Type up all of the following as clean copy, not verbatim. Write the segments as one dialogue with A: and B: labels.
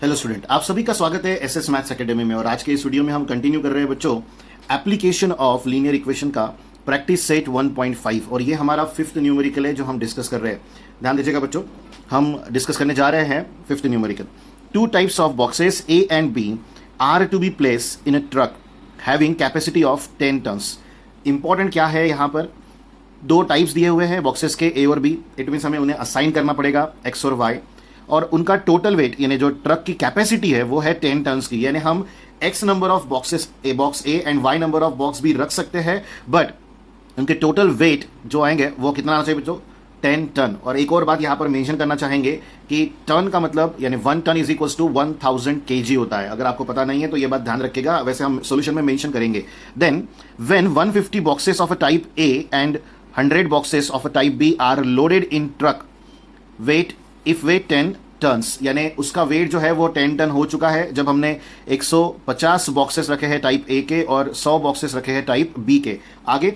A: Hello student, आप सभी का स्वागत है एसएस मैथ्स एकेडमी में। और आज के इस वीडियो में हम कंटिन्यू कर रहे हैं बच्चों एप्लीकेशन ऑफ लीनियर इक्वेशन का प्रैक्टिस सेट 1.5 और ये हमारा फिफ्थ न्यूमेरिकल है जो हम डिस्कस कर रहे हैं। ध्यान दीजिएगा बच्चों, हम डिस्कस करने जा रहे हैं fifth numerical. Two types of boxes A and B are to be place in a truck having capacity of 10 tons. Important क्या है यहाँ पर, दो टाइप्स दिए हुए हैं बॉक्सेस के ए और बी। इट मीन्स हमें उन्हें असाइन करना पड़ेगा एक्स और वाई, और उनका टोटल वेट यानी जो ट्रक की कैपेसिटी है वो है 10 टन्स की। यानी हम X number of boxes A box A and Y number of box B रख सकते हैं, बट उनके टोटल वेट जो आएंगे वो कितना आना चाहिए बच्चों, 10 टन। और एक और बात यहाँ पर मेंशन करना चाहेंगे कि टन का मतलब यानी 1 ton is equals to 1000 kg होता है। अगर आपको पता नहीं है तो ये बात ध्यान रखिएगा, वैसे हम सोल्यूशन में मेंशन करेंगे। Then when 150 boxes of a type A and 100 boxes of a type B are loaded in truck weight if weight 10 tons, यानी उसका वेट जो है वो 10 टन हो चुका है जब हमने 150 बॉक्सेस रखे हैं टाइप ए के और 100 बॉक्सेस रखे हैं टाइप बी के। आगे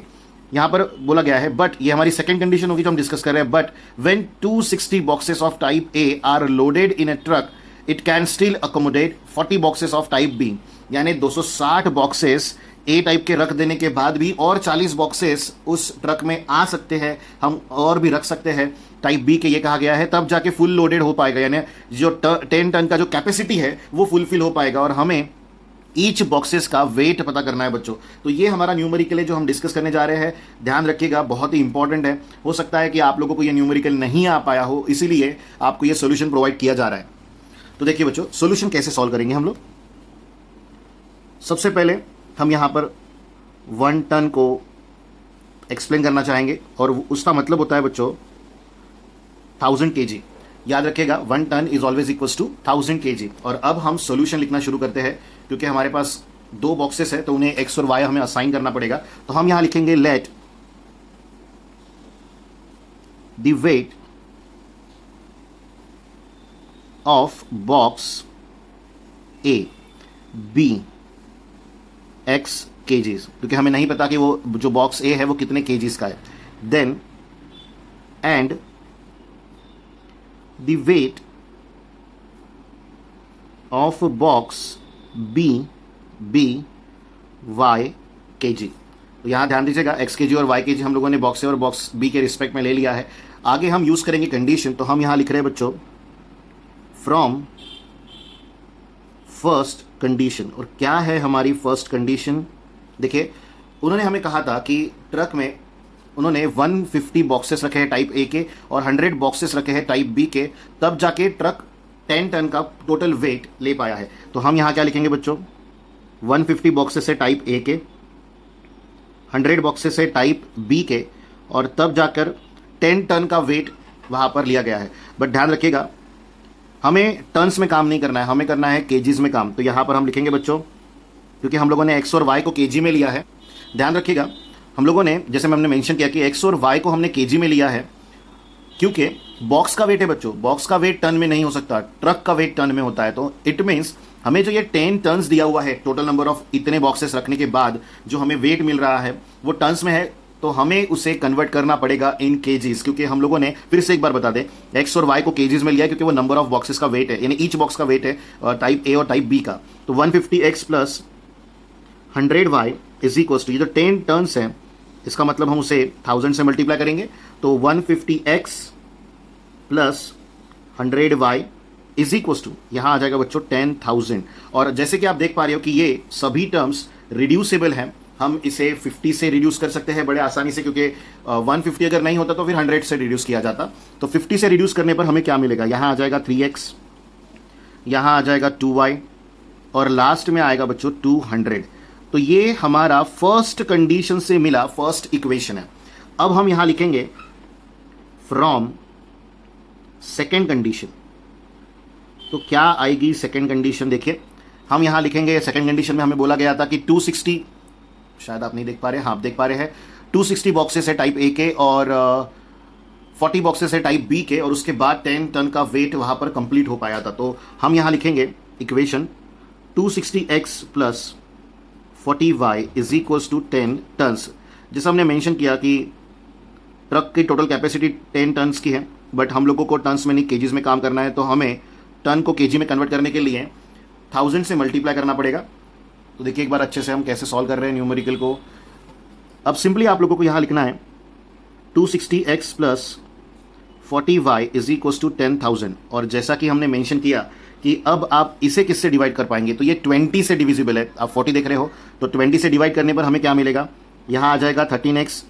A: यहां पर बोला गया है, बट ये हमारी सेकंड कंडीशन होगी जो हम डिस्कस कर रहे हैं। But when 260 boxes of type A are loaded in a truck it can still accommodate 40 boxes of type B, यानी 260 बॉक्सेस ए टाइप के रख देने के बाद भी और 40 बॉक्सेस उस ट्रक में आ सकते हैं, हम और भी रख सकते हैं टाइप बी के। ये कहा गया है तब जाके फुल लोडेड हो पाएगा, यानी जो 10 टन का जो कैपेसिटी है वो फुलफिल हो पाएगा। और हमें ईच बॉक्सेस का वेट पता करना है बच्चों। तो ये हमारा न्यूमेरिकल है जो हम डिस्कस करने जा रहे हैं। ध्यान रखिएगा, बहुत ही इंपॉर्टेंट है। हो सकता है कि आप लोगों को ये न्यूमेरिकल नहीं आ पाया हो, इसीलिए आपको ये सोल्यूशन प्रोवाइड किया जा रहा है। तो देखिए बच्चों, सोल्यूशन कैसे सॉल्व करेंगे हम लोग। सबसे पहले हम यहां पर 1 टन को एक्सप्लेन करना चाहेंगे और उसका मतलब होता है बच्चों 1000 kg। याद रखिएगा 1 ton is always equals to 1000 kg। और अब हम सॉल्यूशन लिखना शुरू करते हैं, क्योंकि हमारे पास दो बॉक्सेस है तो उन्हें एक्स और वाई हमें असाइन करना पड़ेगा। तो हम यहां लिखेंगे let the weight of box A B X kgs, क्योंकि हमें नहीं पता कि वो जो बॉक्स ए है वो कितने केजीज का है। Then and the weight of box B B Y kg. तो यहां ध्यान दीजिएगा, एक्स केजी और वाई केजी हम लोगों ने बॉक्स ए और बॉक्स बी के रिस्पेक्ट में ले लिया है। आगे हम यूज करेंगे कंडीशन। तो हम यहां लिख रहे हैं बच्चों फ्रॉम फर्स्ट कंडीशन। और क्या है हमारी फर्स्ट कंडीशन, देखिए उन्होंने हमें कहा था कि ट्रक में उन्होंने 150 बॉक्सेस रखे हैं टाइप ए के और 100 बॉक्सेस रखे हैं टाइप बी के, तब जाके ट्रक 10 टन का टोटल वेट ले पाया है। तो हम यहां क्या लिखेंगे बच्चों, 150 बॉक्सेस है टाइप ए के, 100 बॉक्सेस है टाइप बी के, और तब जाकर 10 टन का वेट वहां पर लिया गया है। बट ध्यान रखिएगा, हमें टन्स में काम नहीं करना है, हमें करना है केजीज में काम। तो यहां पर हम लिखेंगे बच्चों, क्योंकि हम लोगों ने एक्स और वाई को केजी में लिया है। ध्यान रखिएगा, हम लोगों ने जैसे हमने मेंशन किया कि एक्स और वाई को हमने केजी में लिया है, क्योंकि बॉक्स का वेट है बच्चों, बॉक्स का वेट टन में नहीं हो सकता, ट्रक का वेट टन में होता है। तो इट मीन्स हमें जो ये 10 टन्स दिया हुआ है, टोटल नंबर ऑफ इतने बॉक्सेस रखने के बाद जो हमें वेट मिल रहा है वो टन्स में है, तो हमें उसे कन्वर्ट करना पड़ेगा इन केजीज। क्योंकि हम लोगों ने, फिर से एक बार बता दें, एक्स और वाई को केजीज में लिया है क्योंकि वो नंबर ऑफ बॉक्सेस का वेट है, यानी ईच बॉक्स का वेट है टाइप ए और टाइप बी का। तो 150x plus 100y is equal to, ये जो 10 टर्न्स हैं इसका मतलब हम उसे 1000 से मल्टीप्लाई करेंगे। तो 150x plus 100y is equal to, यहां आ जाएगा बच्चों 10,000। और जैसे कि आप देख पा रहे हो कि ये सभी टर्म्स रिड्यूसेबल हैं, हम इसे 50 से रिड्यूस कर सकते हैं बड़े आसानी से, क्योंकि 150 अगर नहीं होता तो फिर 100 से रिड्यूस किया जाता। तो 50 से रिड्यूस करने पर हमें क्या मिलेगा, यहां आ जाएगा 3x, यहां आ जाएगा 2y और लास्ट में आएगा बच्चों 200। तो ये हमारा फर्स्ट कंडीशन से मिला फर्स्ट इक्वेशन है। अब हम यहां लिखेंगे फ्रॉम सेकेंड कंडीशन। तो क्या आएगी सेकेंड कंडीशन, देखिए हम यहां लिखेंगे सेकेंड कंडीशन में हमें बोला गया था कि 260, शायद आप नहीं देख पा रहे हैं, हाँ आप देख पा रहे हैं, 260 बॉक्सेस है टाइप ए के और 40 बॉक्सेस है टाइप बी के, और उसके बाद 10 टन का वेट वहां पर कंप्लीट हो पाया था। तो हम यहां लिखेंगे equation 260x plus 40y is equals to 10 tons. जैसे हमने मेंशन किया कि ट्रक की टोटल कैपेसिटी 10 टन्स की है, बट हम लोगों को टन्स में नहीं केजीज में काम करना है, तो हमें टन को केजी में कन्वर्ट करने के लिए 1000 से मल्टीप्लाई करना पड़ेगा। तो देखिए एक बार अच्छे से हम कैसे सॉल्व कर रहे हैं न्यूमेरिकल को। अब सिंपली आप लोगों को यहाँ लिखना है 260x plus 40y is equal to 10,000। और जैसा कि हमने मेंशन किया कि अब आप इसे किससे डिवाइड कर पाएंगे, तो ये 20 से डिविजिबल है। आप 40 देख रहे हो, तो 20 से डिवाइड करने पर हमें क्या मिलेगा, यहाँ आ जाएगा 13x,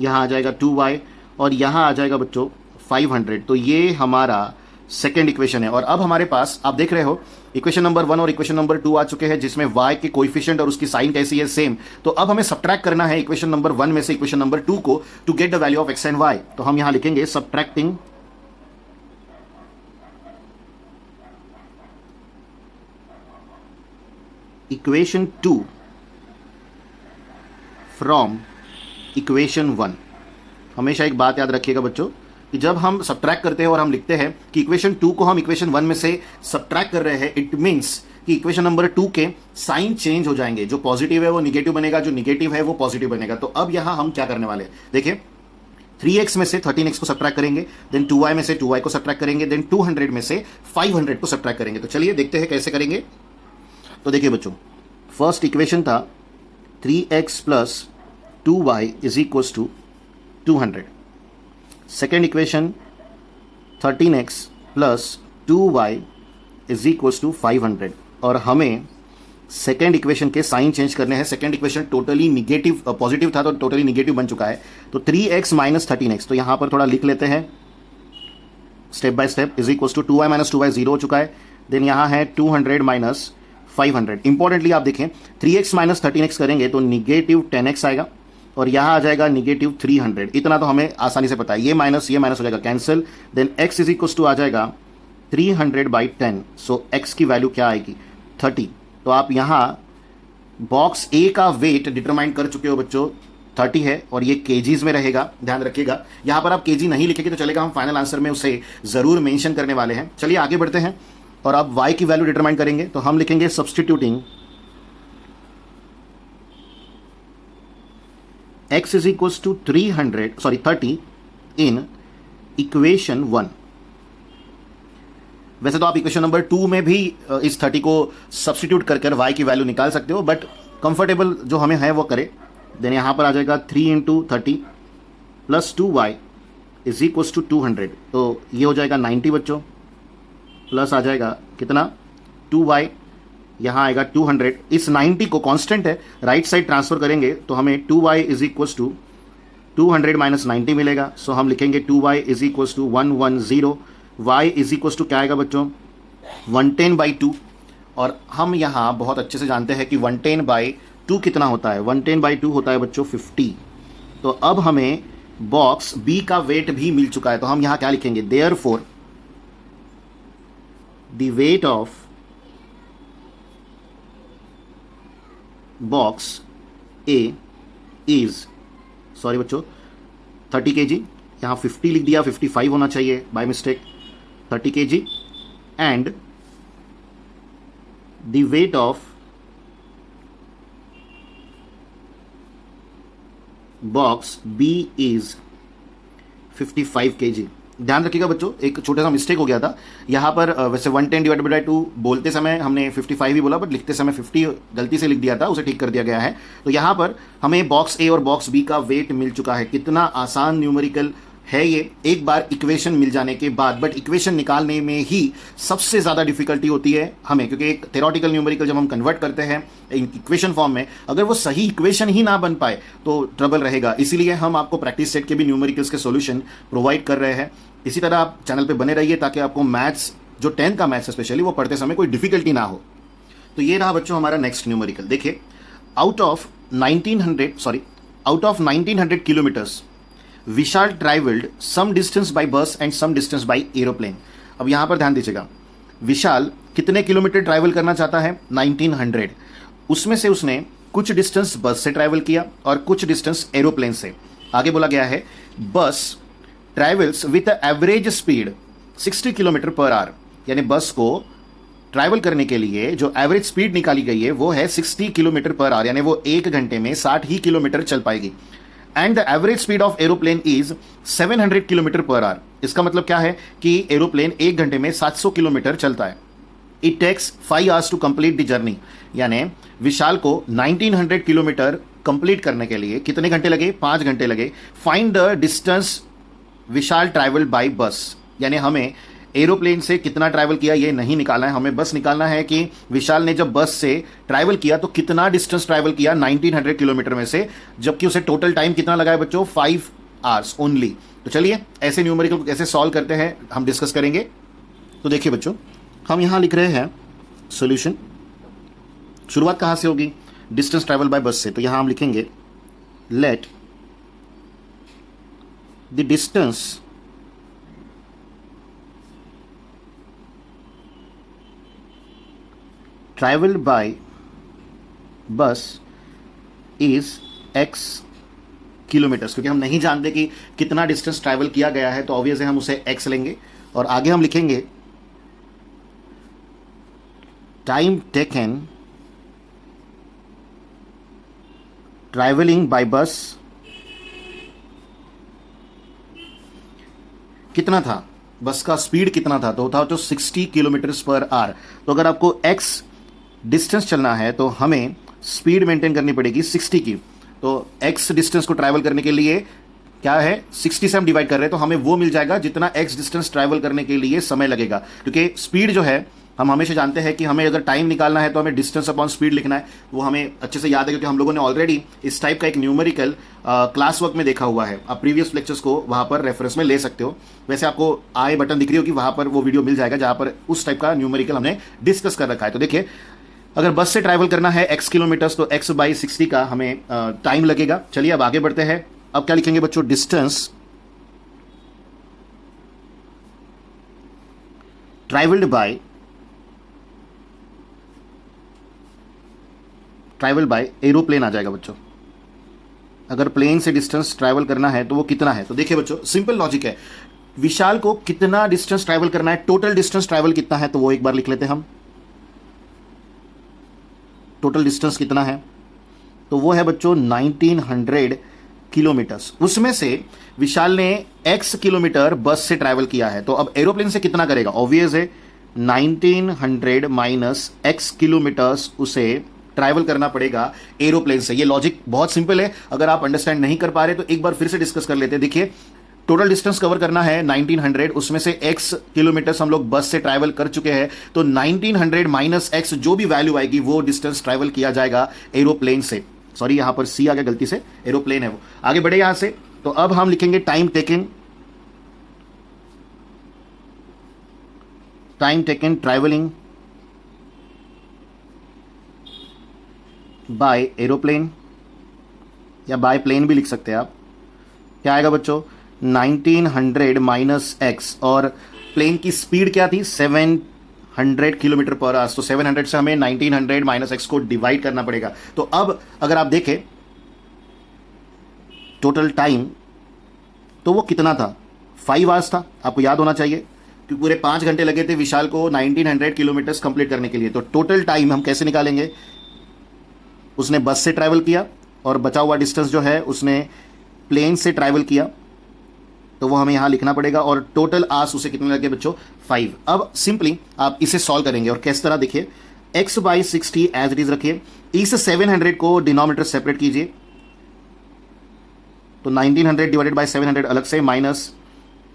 A: यहाँ आ जाएगा 2y और यहाँ आ जाएगा बच्चों 500। तो ये हमारा सेकेंड इक्वेशन है। और अब हमारे पास आप देख रहे हो इक्वेशन नंबर 1 और इक्वेशन नंबर 2 आ चुके हैं, जिसमें y के कोएफिशिएंट और उसकी साइन कैसी है, सेम। तो अब हमें सब्ट्रैक्ट करना है इक्वेशन नंबर 1 में से इक्वेशन नंबर 2 को to get the value of x and y। तो हम यहां लिखेंगे सब्ट्रैक्टिंग इक्वेशन 2 फ्रॉम इक्वेशन 1। हमेशा एक बात याद रखिएगा बच्चों कि जब हम सब्ट्रैक्ट करते हैं और हम लिखते हैं कि इक्वेशन 2 को हम इक्वेशन 1 में से सब्ट्रैक्ट कर रहे हैं, इट मींस कि इक्वेशन नंबर 2 के साइन चेंज हो जाएंगे। जो पॉजिटिव है वो निगेटिव बनेगा, जो निगेटिव है वो पॉजिटिव बनेगा। तो अब यहां हम क्या करने वाले हैं, देखिए 3x में से 13x को सब्ट्रैक्ट करेंगे, देन 2y में से 2y को सब्ट्रैक्ट करेंगे, देन 200 में से 500 को सब्ट्रैक्ट करेंगे। तो चलिए देखते हैं कैसे करेंगे। तो देखिए बच्चों, फर्स्ट इक्वेशन था 3x plus 2y is equal to 200। Second equation 13x plus 2y is equal to 500। और हमें सेकेंड इक्वेशन के साइन चेंज करने हैं। Second equation totally negative, positive था तो टोटली निगेटिव बन चुका है। तो 3x माइनस 13x, तो यहां पर थोड़ा लिख लेते हैं step by step, is equal to 2y minus 2y 0 हो चुका है। देन यहां है 200 माइनस 500। इंपॉर्टेंटली आप देखें 3x माइनस 13x करेंगे तो निगेटिव 10x आएगा और यहाँ आ जाएगा निगेटिव 300। इतना तो हमें आसानी से पता है, ये माइनस हो जाएगा cancel. Then x is equal to आ जाएगा 300/10। सो x की वैल्यू क्या आएगी, 30। तो आप यहाँ बॉक्स ए का वेट डिटरमाइन कर चुके हो बच्चों, 30 है और ये केजीज में रहेगा, ध्यान रखिएगा। यहाँ पर आप केजी नहीं लिखेंगे तो चलेगा, हम फाइनल आंसर में उसे जरूर मेंशन करने वाले हैं। चलिए आगे बढ़ते हैं और आप y की वैल्यू डिटरमाइन करेंगे। तो हम लिखेंगे substituting x is equals to 30 in equation 1। वैसे तो आप इक्वेशन नंबर 2 में भी इस 30 को सब्सटीट्यूट कर y की वैल्यू निकाल सकते हो, बट कंफर्टेबल जो हमें है वो करें। देन यहाँ पर आ जाएगा 3 into 30 plus 2y is equals to 200। तो ये हो जाएगा 90 बच्चों, प्लस आ जाएगा कितना 2y, यहाँ आएगा 200। इस 90 को कांस्टेंट है, राइट साइड ट्रांसफर करेंगे तो हमें 2y is equals to 200 minus 90 मिलेगा। सो हम लिखेंगे 2y is equals to 110। y is equals to क्या आएगा बच्चों, 110/2। और हम यहाँ बहुत अच्छे से जानते हैं कि 110/2 कितना होता है, 110/2 होता है बच्चों 50। तो अब हमें बॉक्स B का वेट भी मिल चुका है। तो हम यहाँ क्या लिखेंगे, therefore the weight of box A is, sorry बच्चों 30 kg, यहाँ 50 लिख दिया, 55 होना चाहिए by mistake, 30 kg and the weight of box B is 55 kg। ध्यान रखिएगा बच्चों, एक छोटा सा मिस्टेक हो गया था यहाँ पर। वैसे 110/2 बोलते समय हमने 55 ही बोला, बट लिखते समय 50 गलती से लिख दिया था, उसे ठीक कर दिया गया है। तो यहाँ पर हमें बॉक्स ए और बॉक्स बी का वेट मिल चुका है। कितना आसान न्यूमेरिकल है ये, एक बार इक्वेशन मिल जाने के बाद। बट इक्वेशन निकालने में ही सबसे ज़्यादा डिफिकल्टी होती है हमें, क्योंकि एक थ्योरेटिकल न्यूमेरिकल जब हम कन्वर्ट करते हैं इक्वेशन फॉर्म में, अगर वो सही इक्वेशन ही ना बन पाए तो ट्रबल रहेगा। इसीलिए हम आपको प्रैक्टिस सेट के भी न्यूमेरिकल्स के सॉल्यूशन प्रोवाइड कर रहे हैं। इसी तरह आप चैनल पे बने रहिए ताकि आपको मैथ्स, जो 10th का मैथ्स स्पेशली, वो पढ़ते समय कोई डिफिकल्टी ना हो। तो ये रहा बच्चों हमारा नेक्स्ट न्यूमेरिकल। देखिए, out of 1900 kilometres Vishal travelled some distance by bus and some distance by aeroplane. अब यहाँ पर ध्यान दीजिएगा, विशाल कितने किलोमीटर ट्रैवल करना चाहता है, 1900। उसमें से उसने कुछ डिस्टेंस बस से ट्रैवल किया और कुछ डिस्टेंस एरोप्लेन से। आगे बोला गया है बस travels with average speed 60 kilometre per hour, यानी बस को ट्रैवल करने के लिए जो एवरेज स्पीड निकाली गई है वो है 60 किलोमीटर पर आवर, यानी वो 1 घंटे में 60 ही किलोमीटर चल पाएगी। And the average speed of aeroplane is 700 kilometre per hour. इसका मतलब क्या है कि एरोप्लेन 1 घंटे में 700 किलोमीटर चलता है। It takes 5 hours to complete the journey, यानी विशाल को 1900 किलोमीटर कंप्लीट करने के लिए कितने घंटे लगे? 5 घंटे लगे। Find the distance Vishal travel by बस, यानी हमें एरोप्लेन से कितना ट्रैवल किया ये नहीं निकालना है, हमें बस निकालना है कि विशाल ने जब बस से ट्रैवल किया तो कितना डिस्टेंस ट्रैवल किया 1900 किलोमीटर में से, जबकि उसे टोटल टाइम कितना लगा है बच्चों? 5 आवर्स ओनली। तो चलिए ऐसे न्यूमेरिकल को कैसे सॉल्व करते हैं हम डिस्कस करेंगे। तो देखिए बच्चों, हम यहां लिख रहे हैं सॉल्यूशन। शुरुआत कहां से होगी? डिस्टेंस ट्रैवल बाय बस से। तो यहां हम लिखेंगे let the distance travelled bye बस इज x किलोमीटर्स, क्योंकि हम नहीं जानते कि कितना डिस्टेंस ट्रैवल किया गया है, तो ऑब्वियस है हम उसे x लेंगे। और आगे हम लिखेंगे टाइम टेकन ट्रैवलिंग बाय बस कितना था, बस का स्पीड कितना था, तो था तो 60 किलोमीटर्स पर आवर। तो अगर आपको x डिस्टेंस चलना है तो हमें स्पीड मेंटेन करनी पड़ेगी 60 की। तो x डिस्टेंस को ट्रैवल करने के लिए क्या है, 60 से हम डिवाइड कर रहे हैं, तो हमें वो मिल जाएगा जितना x डिस्टेंस ट्रैवल करने के लिए समय लगेगा। क्योंकि स्पीड जो है, हम हमेशा जानते हैं कि हमें अगर टाइम निकालना है तो हमें डिस्टेंस अपॉन स्पीड लिखना है। वो हमें अच्छे से याद है क्योंकि हम लोगों ने ऑलरेडी इस टाइप का एक न्यूमेरिकल क्लास वर्क में देखा हुआ है। आप प्रीवियस लेक्चर्स को वहां पर रेफरेंस में ले सकते हो। वैसे आपको आई बटन दिख रही होगी, वहां पर वो वीडियो मिल जाएगा जहां पर उस टाइप का न्यूमेरिकल हमने डिस्कस कर रखा है। तो देखिए, अगर बस से ट्रैवल करना है x किलोमीटर्स तो x बाई 60 का हमें टाइम लगेगा। चलिए अब आगे बढ़ते हैं। अब क्या लिखेंगे बच्चों? डिस्टेंस ट्रैवल्ड बाय एरोप्लेन आ जाएगा बच्चों। अगर प्लेन से डिस्टेंस ट्रैवल करना है तो वो कितना है? तो देखिए बच्चों, सिंपल लॉजिक है। विशाल को कितना डिस्टेंस ट्रैवल करना है, टोटल डिस्टेंस ट्रैवल कितना है, तो वो एक बार लिख लेते हैं हम। टोटल डिस्टेंस कितना है? तो वो है बच्चों 1900 किलोमीटर्स। उसमें से विशाल ने x किलोमीटर बस से ट्रैवल किया है, तो अब एरोप्लेन से कितना करेगा? ऑब्वियस है 1900 माइनस x किलोमीटर्स उसे ट्रैवल करना पड़ेगा एरोप्लेन से। ये लॉजिक बहुत सिंपल है। अगर आप अंडरस्टैंड नहीं कर पा रहे तो एक बार फिर से डिस्कस कर लेते हैं। देखिए, टोटल डिस्टेंस कवर करना है 1900, उसमें से x किलोमीटर्स हम लोग बस से ट्रैवल कर चुके हैं, तो 1900 माइनस x जो भी वैल्यू आएगी वो डिस्टेंस ट्रैवल किया जाएगा एरोप्लेन से। सॉरी, यहां पर c आ गया गलती से, एरोप्लेन है वो। आगे बढ़े यहां से, तो अब हम लिखेंगे time taken travelling by aeroplane, या बाय प्लेन भी लिख सकते हैं आप। क्या आएगा बच्चों? 1900 माइनस x, और प्लेन की स्पीड क्या थी? 700 किलोमीटर पर आवर। तो 700 से हमें 1900 माइनस x को डिवाइड करना पड़ेगा। तो अब अगर आप देखें टोटल टाइम, तो वो कितना था? 5 आवर्स था। आपको याद होना चाहिए कि पूरे 5 घंटे लगे थे विशाल को 1900 किलोमीटर्स कंप्लीट करने के लिए। तो टोटल टाइम हम कैसे निकालेंगे? उसने बस से ट्रैवल किया और बचा हुआ डिस्टेंस जो है उसने प्लेन से ट्रैवल किया, तो वो हमें यहां लिखना पड़ेगा। और टोटल आवर्स उसे कितने लगे बच्चों? 5। अब सिंपली आप इसे सॉल्व करेंगे और किस तरह? देखिए, x by 60 as it is रखिए, इस 700 को डिनोमिनेटर सेपरेट कीजिए, तो 1900 डिवाइडेड बाई 700 अलग से, माइनस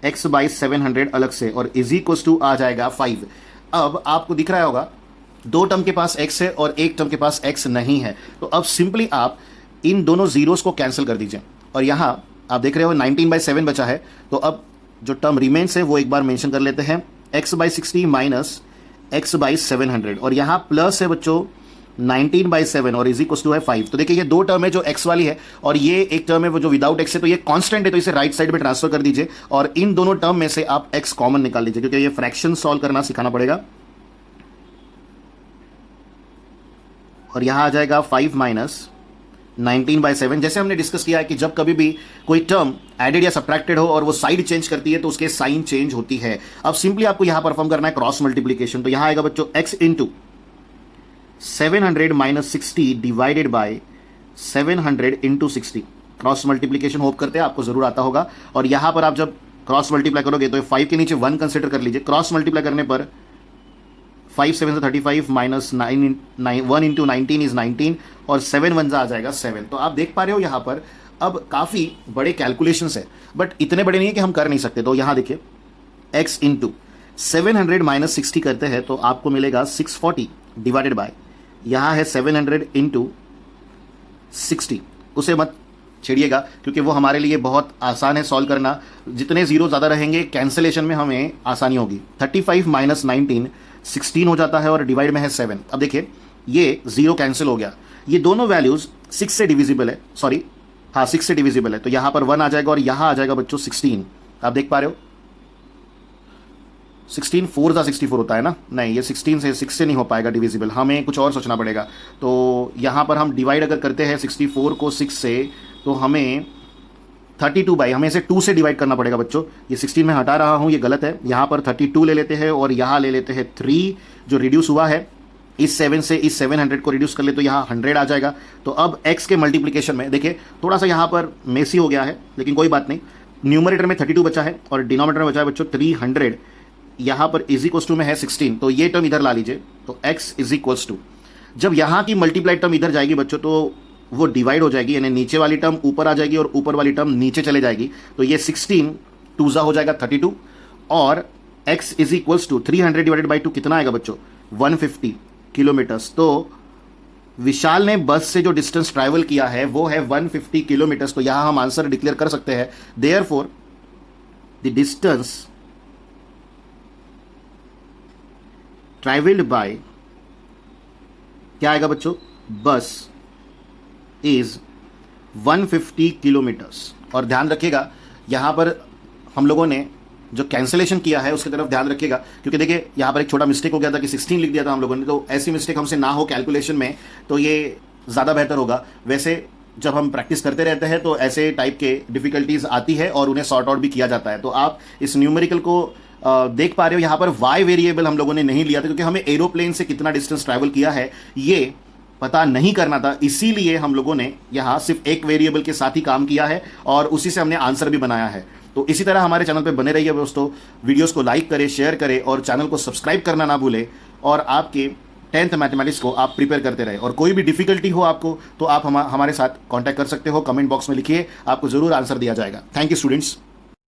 A: x बाई 700 अलग से, और इज इक्वल्स टू आ जाएगा 5। अब आपको दिख रहा होगा 2 टर्म के पास x है और 1 टर्म के पास x नहीं है, तो अब सिंपली आप इन दोनों जीरोस को कैंसिल कर दीजिए। और यहां आप देख रहे हो 19/7 बचा है, तो अब जो टर्म रिमेन्स है वो एक बार मेंशन कर लेते हैं, x/60 माइनस x/700, और यहां प्लस है बच्चों 19/7 और इज इक्वल टू है 5। तो देखिए, ये 2 टर्म है जो x वाली है और ये एक टर्म है वो जो विदाउट x है, तो ये कांस्टेंट है, तो इसे राइट साइड में ट्रांसफर कर दीजिए और इन दोनों टर्म में से आप x कॉमन निकाल लीजिए, क्योंकि ये फ्रैक्शन सॉल्व करना सिखाना पड़ेगा। और यहां आ जाएगा 5 माइनस 19/7। जैसे हमने डिस्कस किया है कि जब कभी भी कोई टर्म एडेड या सब्ट्रैक्टेड हो और वो साइड चेंज करती है तो उसके साइन चेंज होती है। अब सिंपली आपको यहां परफॉर्म करना है क्रॉस मल्टीप्लीकेशन, तो यहां आएगा बच्चों x into 700 minus 60 divided by 700 into 60। Cross multiplication hope करते हैं आपको जरूर आता होगा। और यहाँ पर आप जब क्रॉस मल्टीप्लाई करोगे तो 5 के नीचे 1 कंसिडर कर लीजिए। क्रॉस मल्टीप्लाई करने पर 5 7 से 35 माइनस 1 इंटू 19 इज 19 और 7 1 आ जाएगा 7। तो आप देख पा रहे हो यहाँ पर अब काफ़ी बड़े कैलकुलेशंस है, बट इतने बड़े नहीं है कि हम कर नहीं सकते। तो यहाँ देखिए x इंटू 700 माइनस 60 करते हैं तो आपको मिलेगा 640 डिवाइडेड बाय यहाँ है 700 इंटू 60। उसे मत छेड़िएगा क्योंकि वो हमारे लिए बहुत आसान है सॉल्व करना। जितने जीरो ज़्यादा रहेंगे कैंसिलेशन में हमें आसानी होगी। 35 माइनस 19 16 हो जाता है और डिवाइड में है 7। अब देखिए ये जीरो कैंसिल हो गया। ये दोनों वैल्यूज 6 से डिविजिबल है, सॉरी हाँ 6 से डिविजिबल है। तो यहाँ पर 1 आ जाएगा और यहाँ आ जाएगा बच्चों 16। आप देख पा रहे हो 16 4 का 64 होता है ना, नहीं ये 16 से 6 से नहीं हो पाएगा डिविजिबल, हमें कुछ और सोचना पड़ेगा। तो यहाँ पर हम डिवाइड अगर करते हैं 64 को 6 से तो हमें 32 बाई, हमें इसे 2 से डिवाइड करना पड़ेगा बच्चों। ये 16 में हटा रहा हूँ, ये गलत है। यहाँ पर 32 ले लेते हैं और यहाँ ले लेते हैं 3 जो रिड्यूस हुआ है इस 7 से, इस 700 को रिड्यूस कर ले तो यहाँ 100 आ जाएगा। तो अब x के मल्टीप्लिकेशन में देखिए थोड़ा सा यहाँ पर मेसी हो गया है, लेकिन कोई बात नहीं। न्यूमरेटर में 32 बचा है और डिनोमिनेटर में बचा है बच्चों 300। यहाँ पर इज इक्वल्स टू में है 16, तो ये टर्म इधर ला लीजिए। तो x इज इक्वल्स टू, जब यहाँ की मल्टीप्लाई टर्म इधर जाएगी बच्चों तो वो डिवाइड हो जाएगी, यानी नीचे वाली टर्म ऊपर आ जाएगी और ऊपर वाली टर्म नीचे चले जाएगी। तो ये 16 2 हो जाएगा 32 और x is equals to 300 divided by 2 कितना आएगा बच्चों 150 किलोमीटर्स। तो विशाल ने बस से जो डिस्टेंस ट्रैवल किया है वो है 150 किलोमीटर्स। तो यहां हम आंसर डिक्लेयर कर सकते हैं, therefore the distance travelled bye क्या आएगा बच्चों बस इज 150 किलोमीटर्स। और ध्यान रखिएगा यहां पर हम लोगों ने जो कैंसिलेशन किया है उसकी तरफ ध्यान रखिएगा, क्योंकि देखिए यहाँ पर एक छोटा मिस्टेक हो गया था कि 16 लिख दिया था हम लोगों ने। तो ऐसी मिस्टेक हमसे ना हो कैलकुलेशन में तो ये ज़्यादा बेहतर होगा। वैसे जब हम प्रैक्टिस करते रहते हैं तो ऐसे टाइप के डिफिकल्टीज आती है और उन्हें सॉर्ट आउट भी किया जाता है। तो आप इस न्यूमेरिकल को देख पा रहे हो, यहाँ पर वाई वेरिएबल हम लोगों ने नहीं लिया था क्योंकि हमें एरोप्लेन से कितना डिस्टेंस ट्रैवल किया है ये पता नहीं करना था। इसीलिए हम लोगों ने यहाँ सिर्फ एक वेरिएबल के साथ ही काम किया है और उसी से हमने आंसर भी बनाया है। तो इसी तरह हमारे चैनल पे बने रहिए दोस्तों, वीडियोस को लाइक करें, शेयर करें और चैनल को सब्सक्राइब करना ना भूलें। और आपके 10th मैथमेटिक्स को आप प्रिपेयर करते रहे। और कोई भी डिफिकल्टी हो आपको तो आप हमारे साथ कांटेक्ट कर सकते हो, कमेंट बॉक्स में लिखिए, आपको जरूर आंसर दिया जाएगा। Thank you students.